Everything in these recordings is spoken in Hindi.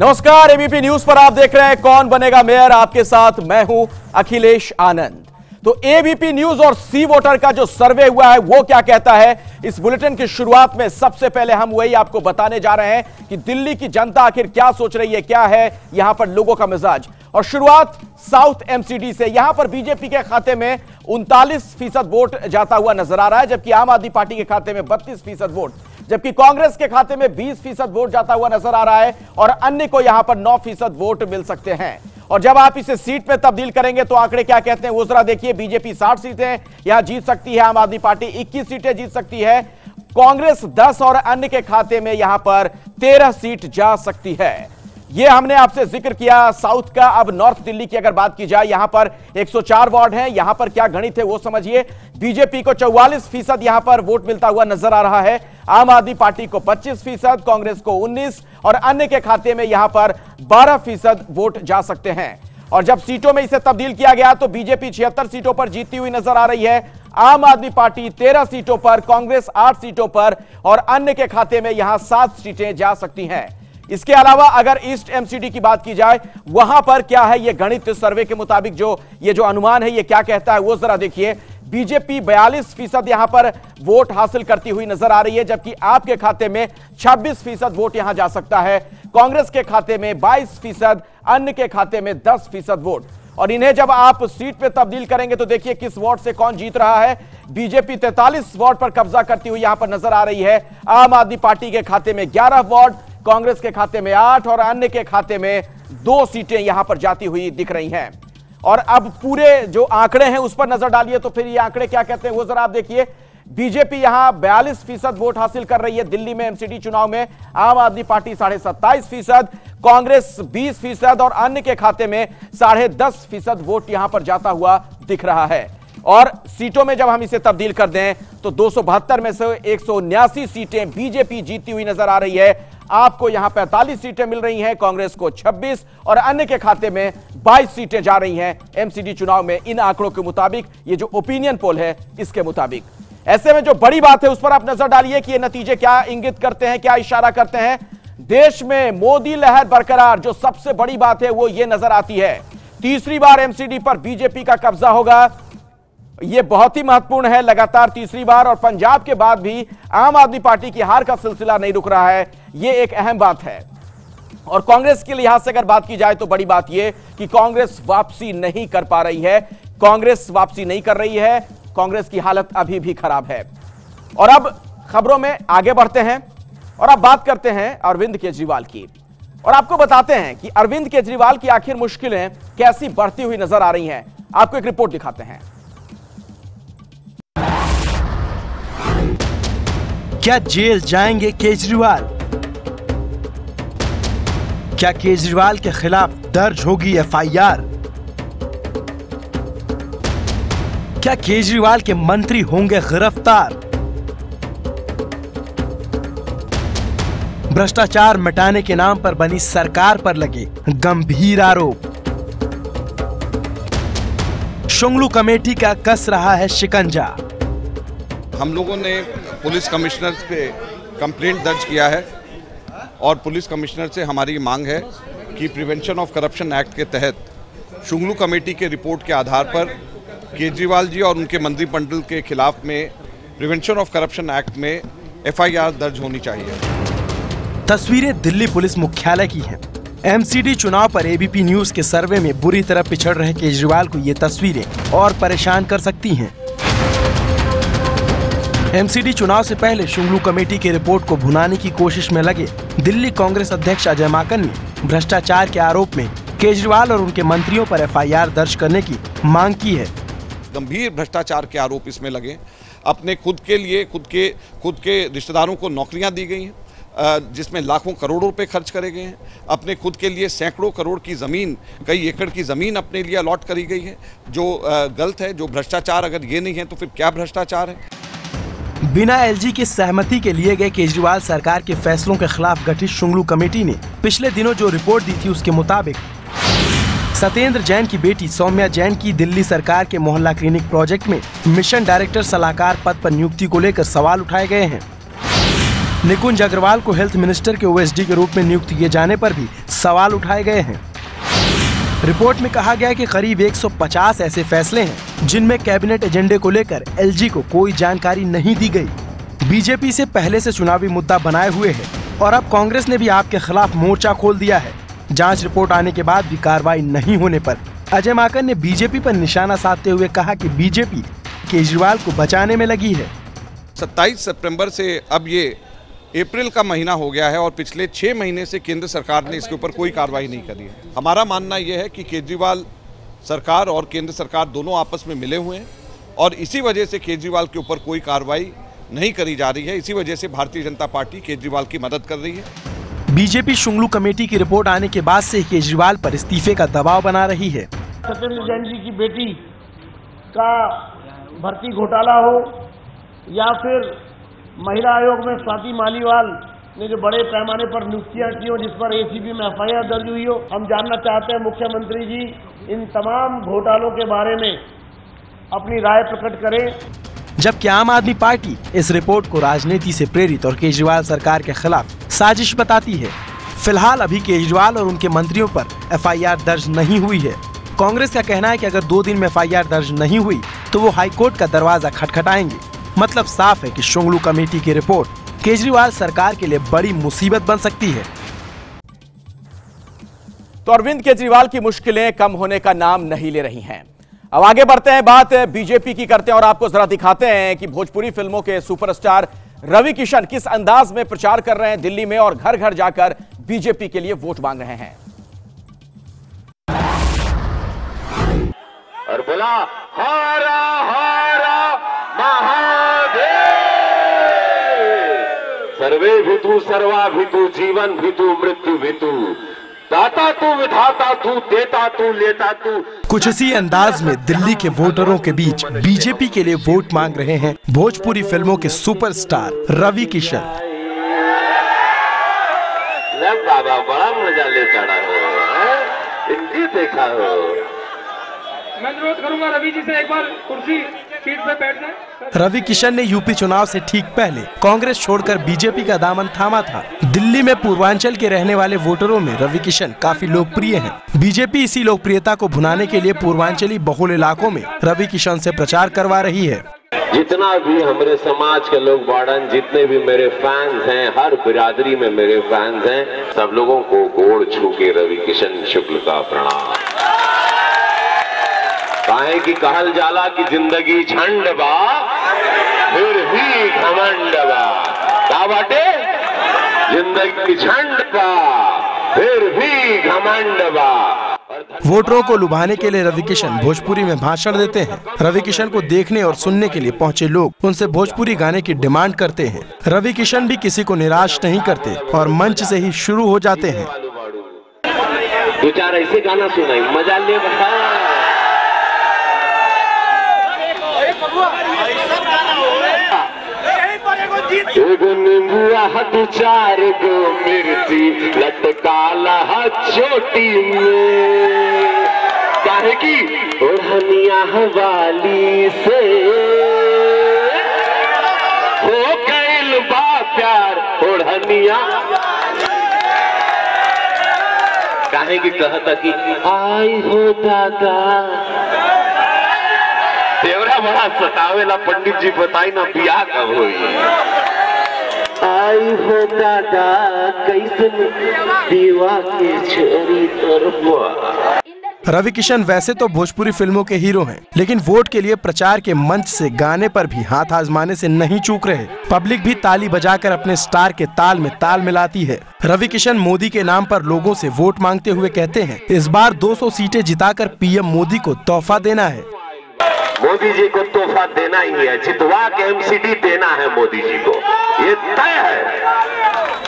नमस्कार, एबीपी न्यूज पर आप देख रहे हैं कौन बनेगा मेयर। आपके साथ मैं हूं अखिलेश आनंद। तो एबीपी न्यूज और सी वोटर का जो सर्वे हुआ है वो क्या कहता है, इस बुलेटिन की शुरुआत में सबसे पहले हम वही आपको बताने जा रहे हैं कि दिल्ली की जनता आखिर क्या सोच रही है, क्या है यहां पर लोगों का मिजाज। और शुरुआत साउथ एमसीडी से। यहां पर बीजेपी के खाते में 39% वोट जाता हुआ नजर आ रहा है, जबकि आम आदमी पार्टी के खाते में 32% वोट, जबकि कांग्रेस के खाते में 20% वोट जाता हुआ नजर आ रहा है और अन्य को यहां पर 9% वोट मिल सकते हैं। और जब आप इसे सीट में तब्दील करेंगे तो आंकड़े क्या कहते हैं वो जरा देखिए। बीजेपी 60 सीटें यहां जीत सकती है, आम आदमी पार्टी 21 सीटें जीत सकती है, कांग्रेस 10 और अन्य के खाते में यहां पर 13 सीट जा सकती है। यह हमने आपसे जिक्र किया साउथ का। अब नॉर्थ दिल्ली की अगर बात की जाए, यहां पर 104 वार्ड हैं, यहां पर क्या गणित है वो समझिए। बीजेपी को 44% यहां पर वोट मिलता हुआ नजर आ रहा है, आम आदमी पार्टी को 25%, कांग्रेस को 19 और अन्य के खाते में यहां पर 12% वोट जा सकते हैं। और जब सीटों में इसे तब्दील किया गया तो बीजेपी 76 सीटों पर जीतती हुई नजर आ रही है, आम आदमी पार्टी 13 सीटों पर, कांग्रेस 8 सीटों पर और अन्य के खाते में यहां 7 सीटें जा सकती हैं। इसके अलावा अगर ईस्ट एमसीडी की बात की जाए, वहां पर क्या है ये गणित सर्वे के मुताबिक जो अनुमान है ये क्या कहता है वो जरा देखिए। बीजेपी 42% यहां पर वोट हासिल करती हुई नजर आ रही है, जबकि आपके खाते में 26% वोट यहां जा सकता है, कांग्रेस के खाते में 22%, अन्य के खाते में 10% वोट। और इन्हें जब आप सीट पे तब्दील करेंगे तो देखिए किस वार्ड से कौन जीत रहा है। बीजेपी 43 वार्ड पर कब्जा करती हुई यहां पर नजर आ रही है, आम आदमी पार्टी के खाते में 11 वार्ड, कांग्रेस के खाते में 8 और अन्य के खाते में 2 सीटें यहां पर जाती हुई दिख रही हैं। और अब पूरे जो आंकड़े हैं उस पर नजर डालिए तो फिर ये आंकड़े क्या कहते हैं वो जरा आप देखिए। बीजेपी यहां 42% वोट हासिल कर रही है दिल्ली में एमसीडी चुनाव में, आम आदमी पार्टी 27.5%, कांग्रेस 20% और अन्य के खाते में 10.5% वोट यहां पर जाता हुआ दिख रहा है। और सीटों में जब हम इसे तब्दील कर दें तो 272 में से 179 सीटें बीजेपी जीतती हुई नजर आ रही है, आपको यहां 45 सीटें मिल रही हैं, कांग्रेस को 26 और अन्य के खाते में 22 सीटें जा रही हैं एमसीडी चुनाव में, इन आंकड़ों के मुताबिक, ये जो ओपिनियन पोल है इसके मुताबिक। ऐसे में जो बड़ी बात है उस पर आप नजर डालिए कि ये नतीजे क्या इंगित करते हैं, क्या इशारा करते हैं। देश में मोदी लहर बरकरार, जो सबसे बड़ी बात है वो ये नजर आती है। तीसरी बार एमसीडी पर बीजेपी का कब्जा होगा, यह बहुत ही महत्वपूर्ण है, लगातार तीसरी बार। और पंजाब के बाद भी आम आदमी पार्टी की हार का सिलसिला नहीं रुक रहा है, यह एक अहम बात है। और कांग्रेस के लिहाज से अगर बात की जाए तो बड़ी बात यह कि कांग्रेस वापसी नहीं कर पा रही है, कांग्रेस वापसी नहीं कर रही है, कांग्रेस की हालत अभी भी खराब है। और अब खबरों में आगे बढ़ते हैं और अब बात करते हैं अरविंद केजरीवाल की, और आपको बताते हैं कि अरविंद केजरीवाल की आखिर मुश्किलें कैसी बढ़ती हुई नजर आ रही हैं। आपको एक रिपोर्ट दिखाते हैं। क्या जेल जाएंगे केजरीवाल? क्या केजरीवाल के खिलाफ दर्ज होगी एफआईआर? क्या केजरीवाल के मंत्री होंगे गिरफ्तार? भ्रष्टाचार मिटाने के नाम पर बनी सरकार पर लगे गंभीर आरोप। शुंगलू कमेटी का कस रहा है शिकंजा। हम लोगों ने पुलिस कमिश्नर पे कंप्लेंट दर्ज किया है और पुलिस कमिश्नर से हमारी मांग है कि प्रिवेंशन ऑफ करप्शन एक्ट के तहत शुंगलू कमेटी के रिपोर्ट के आधार पर केजरीवाल जी और उनके मंत्रिमंडल के खिलाफ में प्रिवेंशन ऑफ करप्शन एक्ट में एफआईआर दर्ज होनी चाहिए। तस्वीरें दिल्ली पुलिस मुख्यालय की हैं। एमसीडी चुनाव पर एबीपी न्यूज के सर्वे में बुरी तरह पिछड़ रहे केजरीवाल को ये तस्वीरें और परेशान कर सकती हैं। एमसीडी चुनाव से पहले शुंगलू कमेटी की रिपोर्ट को भुनाने की कोशिश में लगे दिल्ली कांग्रेस अध्यक्ष अजय माकन ने भ्रष्टाचार के आरोप में केजरीवाल और उनके मंत्रियों पर एफआईआर दर्ज करने की मांग की है। गंभीर भ्रष्टाचार के आरोप इसमें लगे, अपने खुद के लिए खुद के रिश्तेदारों को नौकरियां दी गई हैं जिसमें लाखों करोड़ों रुपए खर्च करे गए हैं, अपने खुद के लिए सैकड़ों करोड़ की ज़मीन, कई एकड़ की ज़मीन अपने लिए अलॉट करी गई है, जो गलत है, जो भ्रष्टाचार। अगर ये नहीं है तो फिर क्या भ्रष्टाचार है? बिना एलजी की सहमति के लिए गए केजरीवाल सरकार के फैसलों के खिलाफ गठित शुंगलू कमेटी ने पिछले दिनों जो रिपोर्ट दी थी उसके मुताबिक सत्येंद्र जैन की बेटी सौम्या जैन की दिल्ली सरकार के मोहल्ला क्लिनिक प्रोजेक्ट में मिशन डायरेक्टर सलाहकार पद पर नियुक्ति को लेकर सवाल उठाए गए हैं। निकुंज अग्रवाल को हेल्थ मिनिस्टर के ओएसडी के रूप में नियुक्त किए जाने पर भी सवाल उठाए गए हैं। रिपोर्ट में कहा गया है कि करीब 150 ऐसे फैसले हैं जिनमें कैबिनेट एजेंडे को लेकर एलजी को कोई जानकारी नहीं दी गई। बीजेपी से पहले से चुनावी मुद्दा बनाए हुए है और अब कांग्रेस ने भी आपके खिलाफ मोर्चा खोल दिया है। जांच रिपोर्ट आने के बाद भी कार्रवाई नहीं होने पर अजय माकन ने बीजेपी पर निशाना साधते हुए कहा कि बीजेपी केजरीवाल को बचाने में लगी है। 27 सितंबर से अब ये अप्रैल का महीना हो गया है और पिछले 6 महीने से केंद्र सरकार ने इसके ऊपर कोई कार्रवाई नहीं करी है। हमारा मानना यह है कि केजरीवाल सरकार और केंद्र सरकार दोनों आपस में मिले हुए हैं और इसी वजह से केजरीवाल के ऊपर कोई कार्रवाई नहीं करी जा रही है। इसी वजह से भारतीय जनता पार्टी केजरीवाल की मदद कर रही है। बीजेपी शुंगलू कमेटी की रिपोर्ट आने के बाद से केजरीवाल पर इस्तीफे का दबाव बना रही है। सत्येंद्र जैन जी की बेटी का भर्ती घोटाला हो या फिर महिला आयोग में स्वाति मालीवाल ने जो बड़े पैमाने पर नियुक्तियां की हो जिस पर एसीबी में एफआईआर दर्ज हुई हो, हम जानना चाहते हैं मुख्यमंत्री जी इन तमाम घोटालों के बारे में अपनी राय प्रकट करें। जबकि आम आदमी पार्टी इस रिपोर्ट को राजनीति से प्रेरित और केजरीवाल सरकार के खिलाफ साजिश बताती है। फिलहाल अभी केजरीवाल और उनके मंत्रियों पर एफआईआर दर्ज नहीं हुई है। कांग्रेस का कहना है कि अगर 2 दिन में एफआईआर दर्ज नहीं हुई तो वो हाईकोर्ट का दरवाजा खटखटाएंगे। मतलब साफ है कि शुंगलू कमेटी की रिपोर्ट केजरीवाल सरकार के लिए बड़ी मुसीबत बन सकती है। तो अरविंद केजरीवाल की मुश्किलें कम होने का नाम नहीं ले रही हैं। अब आगे बढ़ते हैं, बात बीजेपी की करते हैं और आपको जरा दिखाते हैं कि भोजपुरी फिल्मों के सुपरस्टार रवि किशन किस अंदाज में प्रचार कर रहे हैं दिल्ली में और घर घर जाकर बीजेपी के लिए वोट मांग रहे हैं। और बोला हारा हारा महादेव, सर्वे भितु सर्वा भितु जीवन भितु मृत्यु भितु, दाता तू विधाता तू देता तू लेता तू। कुछ इसी अंदाज में दिल्ली के वोटरों के बीच बीजेपी के लिए वोट मांग रहे हैं भोजपुरी फिल्मों के सुपरस्टार रवि किशन। बाबा बड़ा मजा ले चढ़ा हो, इनकी देखा हो। मैं अनुरोध करूंगा रवि जी से एक बार कुर्सी सीट पे बैठ जाए। रवि किशन ने यूपी चुनाव से ठीक पहले कांग्रेस छोड़कर बीजेपी का दामन थामा था। दिल्ली में पूर्वांचल के रहने वाले वोटरों में रवि किशन काफी लोकप्रिय हैं। बीजेपी इसी लोकप्रियता को भुनाने के लिए पूर्वांचली बहुल इलाकों में रवि किशन से प्रचार करवा रही है। जितना भी हमारे समाज के लोग बाड़न, जितने भी मेरे फैंस हैं, हर बिरादरी में मेरे फैंस हैं, सब लोगों को गोड़ छू के रवि किशन शुक्ल का प्रणाम। काहे की कहल जाला की जिंदगी झंड बा फिर भी घमंड बा, का बाटे जिंदगी झंड बा फिर भी घमंड बा। वोटरों को लुभाने के लिए रवि किशन भोजपुरी में भाषण देते हैं। रवि किशन को देखने और सुनने के लिए पहुंचे लोग उनसे भोजपुरी गाने की डिमांड करते हैं। रवि किशन भी किसी को निराश नहीं करते और मंच से ही शुरू हो जाते हैं। 2-4 ऐसे गाना सुनाई मजा ले बता। एगो नींबुआ 2-4 गो मिर्ची लटकाला चोटी में, काहे की ओढ़निया वाली से हो गइल बा प्यार ओढ़निया, काहे की कहता कि आई हो दादा। देवरा बड़ा सतावेला, पंडित जी बताई ना बियाह कब हुई। आई हो दादा कैसन दीवा के छोरी तरफा। रवि किशन वैसे तो भोजपुरी फिल्मों के हीरो हैं, लेकिन वोट के लिए प्रचार के मंच से गाने पर भी हाथ आजमाने से नहीं चूक रहे। पब्लिक भी ताली बजाकर अपने स्टार के ताल में ताल मिलाती है। रवि किशन मोदी के नाम पर लोगों से वोट मांगते हुए कहते हैं, इस बार 200 सीटें जिताकर पीएम मोदी को तोहफा देना है। मोदी जी को तोहफा देना ही है, जितवा के एमसीडी देना है मोदी जी को, ये तय है,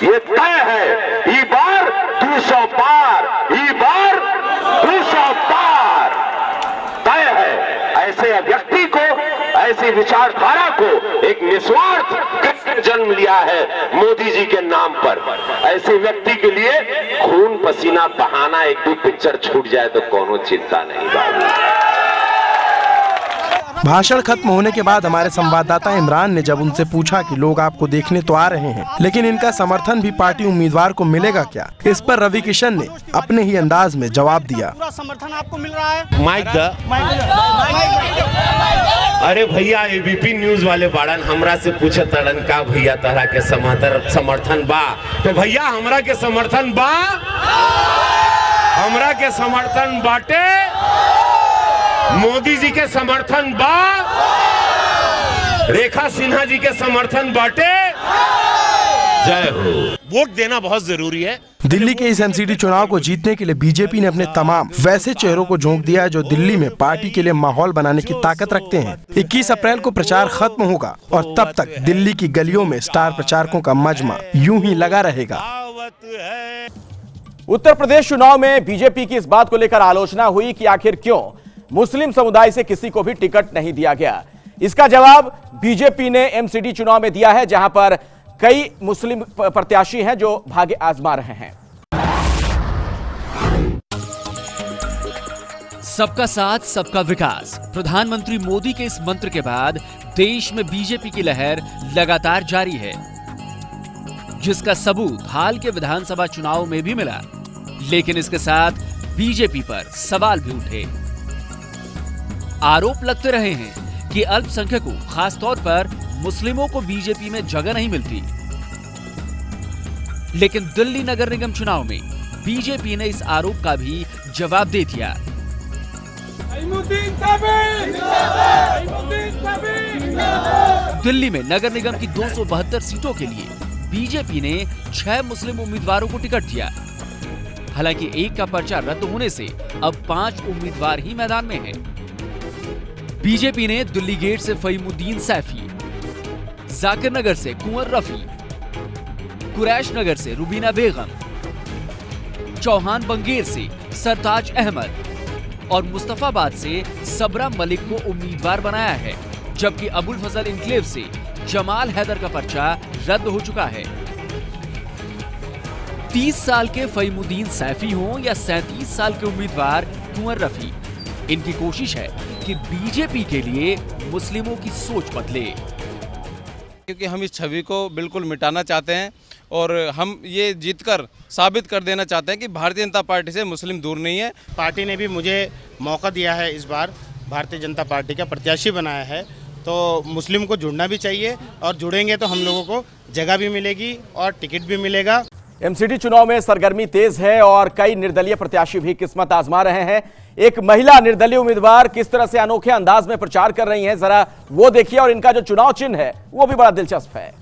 ये तय है। ई बार 200 पार, ई बार 200 पार तय है। ऐसे व्यक्ति को, ऐसी विचारधारा को एक निस्वार्थ जन्म लिया है मोदी जी के नाम पर। ऐसे व्यक्ति के लिए खून पसीना बहाना 1-2 पिक्चर छूट जाए तो कोनो चिंता नहीं बाबू। भाषण खत्म होने के बाद हमारे संवाददाता इमरान ने जब उनसे पूछा कि लोग आपको देखने तो आ रहे हैं, लेकिन इनका समर्थन भी पार्टी उम्मीदवार को मिलेगा क्या, इस पर रवि किशन ने अपने ही अंदाज में जवाब दिया। पूरा समर्थन आपको मिल रहा है? अरे भैया, एबीपी न्यूज वाले बाड़न हमरा से पूछे तड़न का भैया तहरा के समर्थन बा, तो भैया हमरा के समर्थन बा, हमरा के समर्थन बाटे, मोदी जी के समर्थन बा, रेखा सिन्हा जी के समर्थन बाटे। जय हो। वोट देना बहुत जरूरी है। दिल्ली के इस एमसीडी चुनाव को जीतने के लिए बीजेपी ने अपने तमाम वैसे चेहरों को झोंक दिया है जो दिल्ली में पार्टी के लिए माहौल बनाने की ताकत रखते हैं। 21 अप्रैल को प्रचार खत्म होगा और तब तक दिल्ली की गलियों में स्टार प्रचारकों का मजमा यूं ही लगा रहेगा। उत्तर प्रदेश चुनाव में बीजेपी की इस बात को लेकर आलोचना हुई कि आखिर क्यों मुस्लिम समुदाय से किसी को भी टिकट नहीं दिया गया। इसका जवाब बीजेपी ने एमसीडी चुनाव में दिया है, जहां पर कई मुस्लिम प्रत्याशी हैं जो भाग्य आजमा रहे हैं। सबका साथ सबका विकास, प्रधानमंत्री मोदी के इस मंत्र के बाद देश में बीजेपी की लहर लगातार जारी है, जिसका सबूत हाल के विधानसभा चुनाव में भी मिला। लेकिन इसके साथ बीजेपी पर सवाल भी उठे। आरोप लगते रहे हैं कि अल्पसंख्यकों, खासतौर पर मुस्लिमों को बीजेपी में जगह नहीं मिलती। लेकिन दिल्ली नगर निगम चुनाव में बीजेपी ने इस आरोप का भी जवाब दे दिया। दिल्ली में नगर निगम की 272 सीटों के लिए बीजेपी ने 6 मुस्लिम उम्मीदवारों को टिकट दिया। हालांकि एक का पर्चा रद्द होने से अब 5 उम्मीदवार ही मैदान में हैं। बीजेपी ने दिल्ली गेट से फहीमुद्दीन सैफी, जाकिर नगर से कुंवर रफी, कुरैश नगर से रुबीना बेगम, चौहान बंगेर से सरताज अहमद और मुस्तफाबाद से सबरा मलिक को उम्मीदवार बनाया है, जबकि अबुल फजल इनक्लेव से जमाल हैदर का पर्चा रद्द हो चुका है। 30 साल के फहीमुद्दीन सैफी हों या 37 साल के उम्मीदवार कुंवर रफी, इनकी कोशिश है कि बीजेपी के लिए मुस्लिमों की सोच बदले, क्योंकि हम इस छवि को बिल्कुल मिटाना चाहते हैं और हम ये जीतकर साबित कर देना चाहते हैं कि भारतीय जनता पार्टी से मुस्लिम दूर नहीं है। पार्टी ने भी मुझे मौका दिया है, इस बार भारतीय जनता पार्टी का प्रत्याशी बनाया है, तो मुस्लिम को जुड़ना भी चाहिए और जुड़ेंगे तो हम लोगों को जगह भी मिलेगी और टिकट भी मिलेगा। एमसीडी चुनाव में सरगर्मी तेज है और कई निर्दलीय प्रत्याशी भी किस्मत आजमा रहे हैं। एक महिला निर्दलीय उम्मीदवार किस तरह से अनोखे अंदाज में प्रचार कर रही हैं, जरा वो देखिए। और इनका जो चुनाव चिन्ह है वो भी बड़ा दिलचस्प है।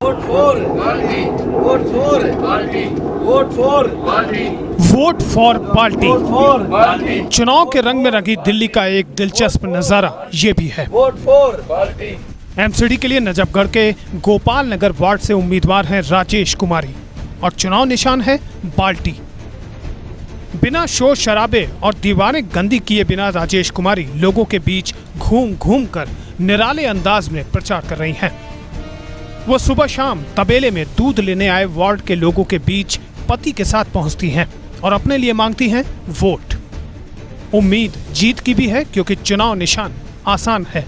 Vote for party, vote for party, vote for party, vote for party. चुनाव के रंग में रंगी दिल्ली का एक दिलचस्प नजारा ये भी है। Vote for party. एमसीडी के लिए नजफगढ़ के गोपाल नगर वार्ड से उम्मीदवार हैं राजेश कुमारी और चुनाव निशान है बाल्टी। बिना शोर शराबे और दीवारें गंदी किए बिना राजेश कुमारी लोगों के बीच घूम घूम कर निराले अंदाज में प्रचार कर रही हैं। वो सुबह शाम तबेले में दूध लेने आए वार्ड के लोगों के बीच पति के साथ पहुंचती हैं और अपने लिए मांगती हैं वोट। उम्मीद जीत की भी है क्योंकि चुनाव निशान आसान है।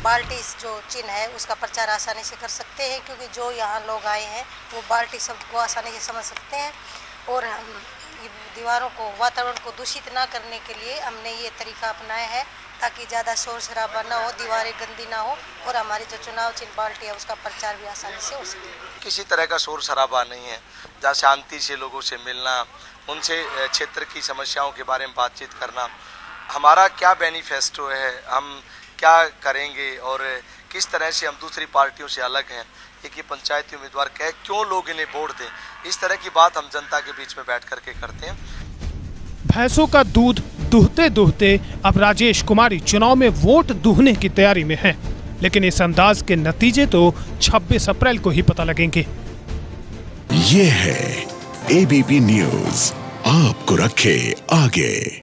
बाल्टी जो चिन्ह है उसका प्रचार आसानी से कर सकते हैं, क्योंकि जो यहाँ लोग आए हैं वो बाल्टी शब्द को आसानी से समझ सकते हैं। और हम दीवारों को, वातावरण को दूषित ना करने के लिए हमने ये तरीका अपनाया है ताकि ज़्यादा शोर शराबा ना हो, दीवारें गंदी ना हो और हमारी जो चुनाव चिन्ह बाल्टी है उसका प्रचार भी आसानी से हो सके। किसी तरह का शोर शराबा नहीं है, जहाँ शांति से लोगों से मिलना, उनसे क्षेत्र की समस्याओं के बारे में बातचीत करना। हमारा क्या मैनिफेस्टो है, हम क्या करेंगे और किस तरह से हम दूसरी पार्टियों से अलग हैं, एक ये पंचायती उम्मीदवार कहे क्यों लोग इन्हें वोट दें, इस तरह की बात हम जनता के बीच में बैठ करके करते हैं। भैंसों का दूध दूहते दूहते अब राजेश कुमारी चुनाव में वोट दूहने की तैयारी में हैं, लेकिन इस अंदाज के नतीजे तो 26 अप्रैल को ही पता लगेंगे। ये है एबीपी न्यूज़, आपको रखे आगे।